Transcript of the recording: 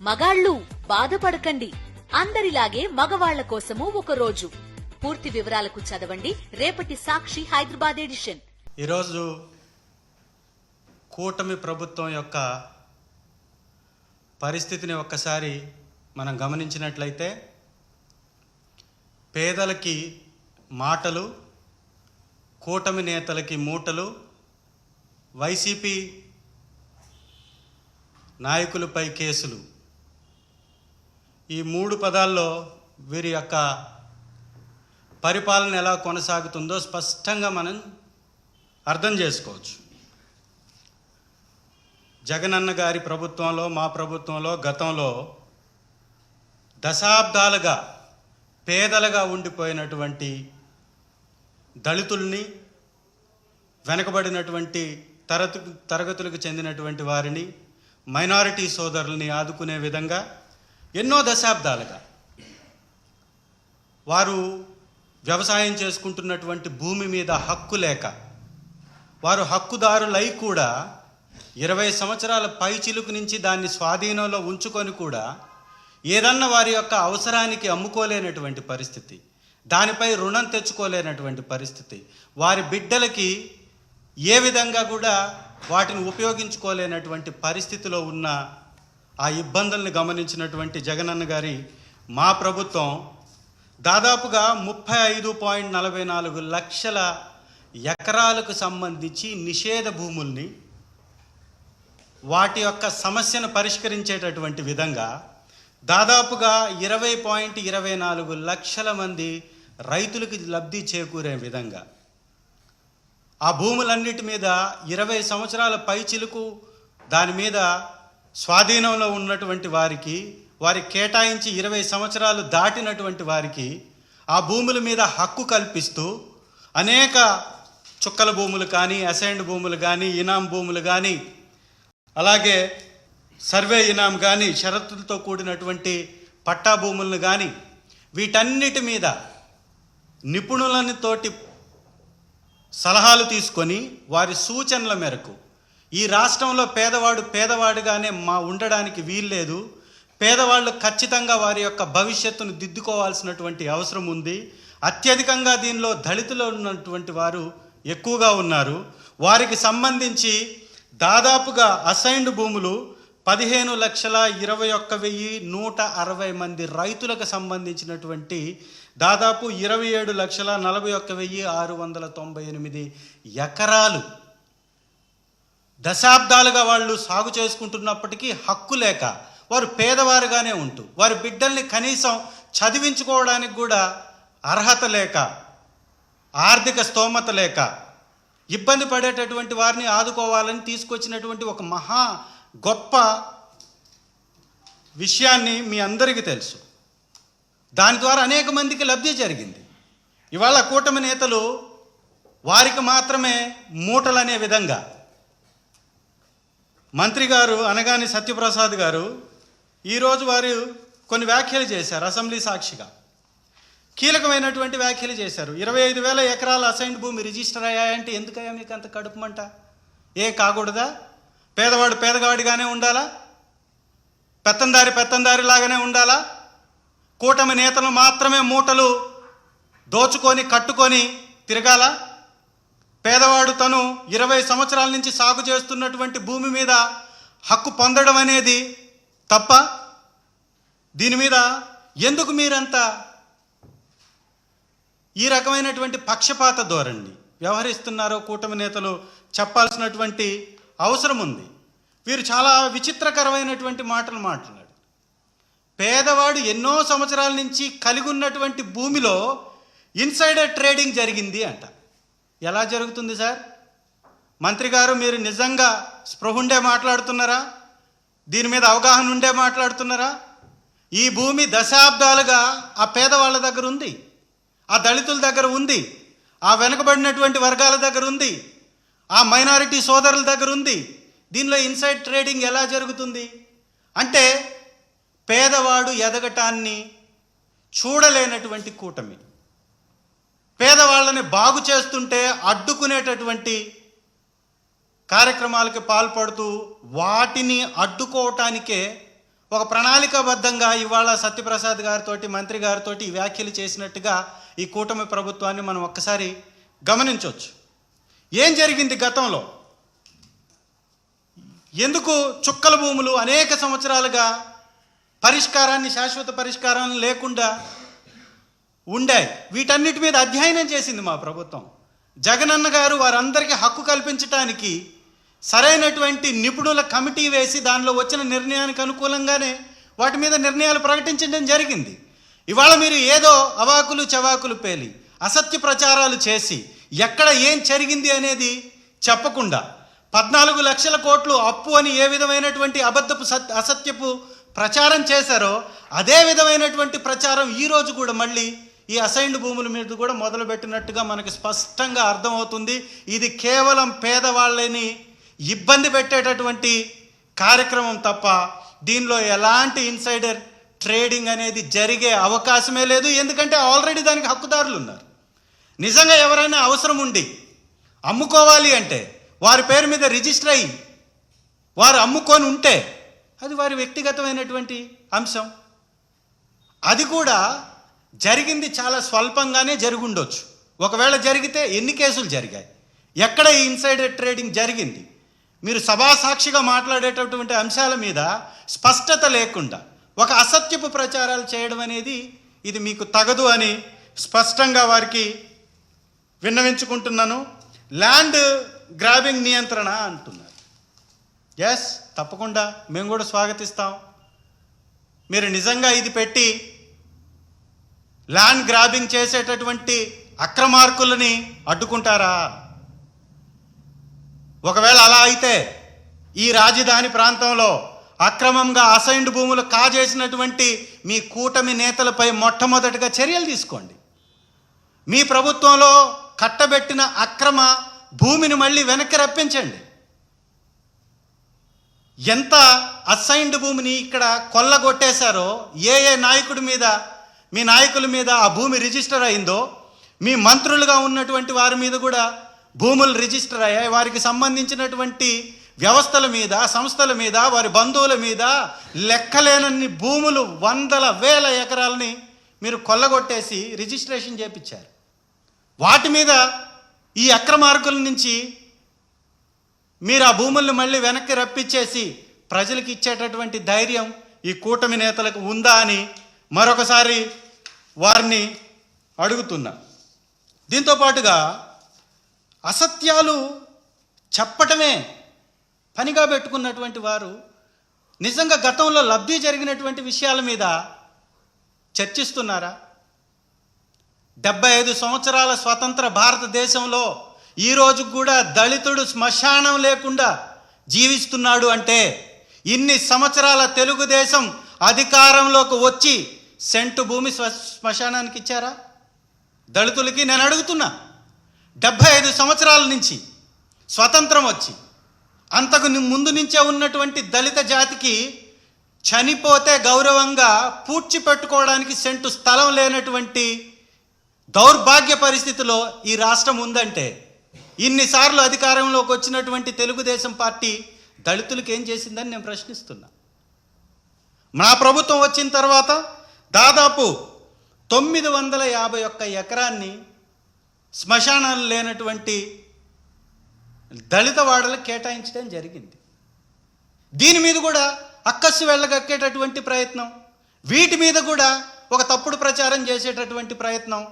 మగాళ్ళు బాధపడకండి, అందరిలాగే మగవాళ్ల కోసము ఒక రోజు. పూర్తి వివరాలకు చదవండి రేపటి సాక్షి హైదరాబాద్ ఎడిషన్. ఈరోజు కూటమి ప్రభుత్వం యొక్క పరిస్థితిని ఒక్కసారి మనం గమనించినట్లయితే, పేదలకి మాటలు, కూటమి నేతలకి మూటలు, వైసీపీ నాయకులపై కేసులు. ఈ మూడు పదాల్లో వీరి యొక్క పరిపాలన ఎలా కొనసాగుతుందో స్పష్టంగా మనం అర్థం చేసుకోవచ్చు. జగనన్న గారి ప్రభుత్వంలో, మా ప్రభుత్వంలో గతంలో దశాబ్దాలుగా పేదలుగా ఉండిపోయినటువంటి దళితుల్ని, వెనకబడినటువంటి తరగతులకు చెందినటువంటి వారిని, మైనారిటీ సోదరుల్ని ఆదుకునే విధంగా ఎన్నో దశాబ్దాలుగా వారు వ్యవసాయం చేసుకుంటున్నటువంటి భూమి మీద హక్కు లేక, వారు హక్కుదారులై కూడా 20 సంవత్సరాల పైచిలుకు నుంచి దాన్ని స్వాధీనంలో ఉంచుకొని కూడా ఏదన్నా వారి యొక్క అవసరానికి అమ్ముకోలేనటువంటి పరిస్థితి, దానిపై రుణం తెచ్చుకోలేనటువంటి పరిస్థితి, వారి బిడ్డలకి ఏ విధంగా కూడా వాటిని ఉపయోగించుకోలేనటువంటి పరిస్థితిలో ఉన్న ఆ ఇబ్బందుల్ని గమనించినటువంటి జగనన్న గారి మా ప్రభుత్వం దాదాపుగా 35.44 లక్షల ఎకరాలకు సంబంధించి నిషేధ భూముల్ని, వాటి యొక్క సమస్యను పరిష్కరించేటటువంటి విధంగా దాదాపుగా 20.24 లక్షల మంది రైతులకు లబ్ధి చేకూరే విధంగా ఆ భూములన్నిటి మీద 20 సంవత్సరాల పైచిలుకు దాని మీద స్వాధీనంలో ఉన్నటువంటి వారికి, వారికి కేటాయించి 20 సంవత్సరాలు దాటినటువంటి వారికి ఆ భూముల మీద హక్కు కల్పిస్తూ అనేక చుక్కల భూములు కానీ, అసైన్డ్ భూములు కానీ, ఇనాం భూములు కానీ, అలాగే సర్వే ఇనాం కానీ, షరతులతో కూడినటువంటి పట్టా భూములను కానీ, వీటన్నిటి మీద నిపుణులతోటి సలహాలు తీసుకొని వారి సూచనల మేరకు ఈ రాష్ట్రంలో పేదవాడుగానే ఉండడానికి వీల్లేదు, పేదవాళ్ళు ఖచ్చితంగా వారి యొక్క భవిష్యత్తును దిద్దుకోవాల్సినటువంటి అవసరం ఉంది, అత్యధికంగా దీనిలో దళితులు ఉన్నటువంటి వారు ఎక్కువగా ఉన్నారు, వారికి సంబంధించి దాదాపుగా అసైన్డ్ భూములు 15,21,160 మంది రైతులకు సంబంధించినటువంటి దాదాపు 27,41,698 ఎకరాలు దశాబ్దాలుగా వాళ్ళు సాగు చేసుకుంటున్నప్పటికీ హక్కు లేక, వారు పేదవారుగానే ఉంటూ వారి బిడ్డల్ని కనీసం చదివించుకోవడానికి కూడా అర్హత లేక, ఆర్థిక స్తోమత లేక ఇబ్బంది పడేటటువంటి వారిని ఆదుకోవాలని తీసుకొచ్చినటువంటి ఒక మహా గొప్ప విషయాన్ని మీ అందరికీ తెలుసు. దాని ద్వారా అనేక మందికి లబ్ధి జరిగింది. ఇవాళ కూటమి నేతలు వారికి మాత్రమే మూటలనే విధంగా మంత్రి గారు అనగాని సత్యప్రసాద్ గారు ఈరోజు వారు కొన్ని వ్యాఖ్యలు చేశారు. అసెంబ్లీ సాక్షిగా కీలకమైనటువంటి వ్యాఖ్యలు చేశారు. 25,000 ఎకరాల అసైన్డ్ భూమి రిజిస్టర్ అయ్యాయంటే ఎందుకయ్యా మీకు అంత కడుపుమంట? ఏం కాకూడదా? పేదవాడు పేదవాడిగానే ఉండాలా? పెత్తందారిలాగానే ఉండాలా? కూటమి నేతలు మాత్రమే మూటలు దోచుకొని కట్టుకొని తిరగాల? పేదవాడు తను 20 సంవత్సరాల నుంచి సాగు చేస్తున్నటువంటి భూమి మీద హక్కు పొందడం అనేది తప్ప? దీని మీద ఎందుకు మీరంతా ఈ రకమైనటువంటి పక్షపాత ధోరణి వ్యవహరిస్తున్నారో కూటమి నేతలు చెప్పాల్సినటువంటి అవసరం ఉంది. వీరు చాలా విచిత్రకరమైనటువంటి మాటలు మాట్లాడారు. పేదవాడు ఎన్నో సంవత్సరాల నుంచి కలిగి ఉన్నటువంటి భూమిలో ఇన్సైడర్ ట్రేడింగ్ జరిగింది అంట. ఎలా జరుగుతుంది సార్? మంత్రి గారు, మీరు నిజంగా స్పృహ ఉండే మాట్లాడుతున్నారా? దీని మీద అవగాహన ఉండే మాట్లాడుతున్నారా? ఈ భూమి దశాబ్దాలుగా ఆ పేదవాళ్ళ దగ్గర ఉంది, ఆ దళితుల దగ్గర ఉంది, ఆ వెనుకబడినటువంటి వర్గాల దగ్గర ఉంది, ఆ మైనారిటీ సోదరుల దగ్గర ఉంది. దీనిలో ఇన్సైడ్ ట్రేడింగ్ ఎలా జరుగుతుంది? అంటే పేదవాడు ఎదగటాన్ని చూడలేనటువంటి కూటమి, పేదవాళ్ళని బాగు చేస్తుంటే అడ్డుకునేటటువంటి కార్యక్రమాలకి పాల్పడుతూ వాటిని అడ్డుకోవటానికే ఒక ప్రణాళికాబద్ధంగా ఇవాళ సత్యప్రసాద్ గారితో మంత్రి గారితో ఈ వ్యాఖ్యలు చేసినట్టుగా ఈ కూటమి ప్రభుత్వాన్ని మనం ఒక్కసారి గమనించవచ్చు. ఏం జరిగింది గతంలో? ఎందుకు చుక్కల భూములు అనేక సంవత్సరాలుగా శాశ్వత పరిష్కారం లేకుండా ఉండాయి? వీటన్నిటి మీద అధ్యయనం చేసింది మా ప్రభుత్వం. జగనన్న గారు వారందరికీ హక్కు కల్పించడానికి సరైనటువంటి నిపుణుల కమిటీ వేసి దానిలో వచ్చిన నిర్ణయానికి అనుకూలంగానే వాటి మీద నిర్ణయాలు ప్రకటించడం జరిగింది. ఇవాళ మీరు ఏదో అవాకులు చవాకులు పేలి అసత్య ప్రచారాలు చేసి ఎక్కడ ఏం జరిగింది అనేది చెప్పకుండా 14 లక్షల కోట్లు అప్పు అని ఏ విధమైనటువంటి అసత్యపు ప్రచారం చేశారో అదే విధమైనటువంటి ప్రచారం ఈరోజు కూడా మళ్ళీ ఈ అసైన్డ్ భూముల మీద కూడా మొదలుపెట్టినట్టుగా మనకి స్పష్టంగా అర్థమవుతుంది. ఇది కేవలం పేదవాళ్ళని ఇబ్బంది పెట్టేటటువంటి కార్యక్రమం తప్ప దీనిలో ఎలాంటి ఇన్సైడర్ ట్రేడింగ్ అనేది జరిగే అవకాశమే లేదు. ఎందుకంటే ఆల్రెడీ దానికి హక్కుదారులు ఉన్నారు. నిజంగా ఎవరైనా అవసరం ఉండి అమ్ముకోవాలి అంటే వారి పేరు మీద రిజిస్టర్ అయ్యి వారు అమ్ముకొని ఉంటే అది వారి వ్యక్తిగతమైనటువంటి అంశం. అది కూడా జరిగింది చాలా స్వల్పంగానే జరుగుండొచ్చు. ఒకవేళ జరిగితే ఎన్ని కేసులు జరిగాయి? ఎక్కడ ఈ ఇన్సైడర్ ట్రేడింగ్ జరిగింది? మీరు సభాసాక్షిగా మాట్లాడేటటువంటి అంశాల మీద స్పష్టత లేకుండా ఒక అసత్యపు ప్రచారాలు చేయడం అనేది ఇది మీకు తగదు అని స్పష్టంగా వారికి విన్నవించుకుంటున్నాను. ల్యాండ్ గ్రాబింగ్ నియంత్రణ అంటున్నారు. ఎస్, తప్పకుండా మేము కూడా స్వాగతిస్తాం. మీరు నిజంగా ఇది పెట్టి ల్యాండ్ గ్రాబింగ్ చేసేటటువంటి అక్రమార్కులని అడ్డుకుంటారా? ఒకవేళ అలా అయితే ఈ రాజధాని ప్రాంతంలో అక్రమంగా అసైన్డ్ భూములు కాజేసినటువంటి మీ కూటమి నేతలపై మొట్టమొదటిగా చర్యలు తీసుకోండి. మీ ప్రభుత్వంలో కట్టబెట్టిన అక్రమ భూమిని మళ్ళీ వెనక్కి రప్పించండి. ఎంత అసైన్డ్ భూమిని ఇక్కడ కొల్లగొట్టేశారో, ఏ నాయకుడి మీద, మీ నాయకుల మీద ఆ భూమి రిజిస్టర్ అయిందో, మీ మంత్రులుగా ఉన్నటువంటి వారి మీద కూడా భూములు రిజిస్టర్ అయ్యాయి. వారికి సంబంధించినటువంటి వ్యవస్థల మీద, సంస్థల మీద, వారి బంధువుల మీద లెక్కలేనన్ని భూములు, వందల వేల ఎకరాలని మీరు కొల్లగొట్టేసి రిజిస్ట్రేషన్ చేపించారు. వాటి మీద ఈ అక్రమార్కుల నుంచి మీరు ఆ భూముల్ని మళ్ళీ వెనక్కి రప్పించేసి ప్రజలకు ఇచ్చేటటువంటి ధైర్యం ఈ కూటమి నేతలకు ఉందా అని మరొకసారి వారిని అడుగుతున్నా. దీంతోపాటుగా అసత్యాలు చెప్పటమే పనిగా పెట్టుకున్నటువంటి వారు నిజంగా గతంలో లబ్ధి జరిగినటువంటి విషయాల మీద చర్చిస్తున్నారా? 75 సంవత్సరాల స్వతంత్ర భారతదేశంలో ఈరోజు కూడా దళితుడు శ్మశానం లేకుండా జీవిస్తున్నాడు అంటే ఇన్ని సంవత్సరాల తెలుగుదేశం అధికారంలోకి వచ్చి సెంటు భూమి శ్మశానానికి ఇచ్చారా దళితులకి? నేను అడుగుతున్నా. 75 సంవత్సరాల నుంచి స్వతంత్రం వచ్చి అంతకు ముందు నుంచే ఉన్నటువంటి దళిత జాతికి చనిపోతే గౌరవంగా పూడ్చిపెట్టుకోవడానికి సెంటు స్థలం లేనటువంటి దౌర్భాగ్య పరిస్థితిలో ఈ రాష్ట్రం ఉందంటే ఇన్నిసార్లు అధికారంలోకి వచ్చినటువంటి తెలుగుదేశం పార్టీ దళితులకు ఏం చేసిందని నేను ప్రశ్నిస్తున్నా. మా ప్రభుత్వం వచ్చిన తర్వాత దాదాపు 951 ఎకరాన్ని శ్మశానాలు లేనటువంటి దళిత వాడలకు కేటాయించడం జరిగింది. దీని మీద కూడా అక్కస్సు వెళ్ళగక్కేటటువంటి ప్రయత్నం, వీటి మీద కూడా ఒక తప్పుడు ప్రచారం చేసేటటువంటి ప్రయత్నం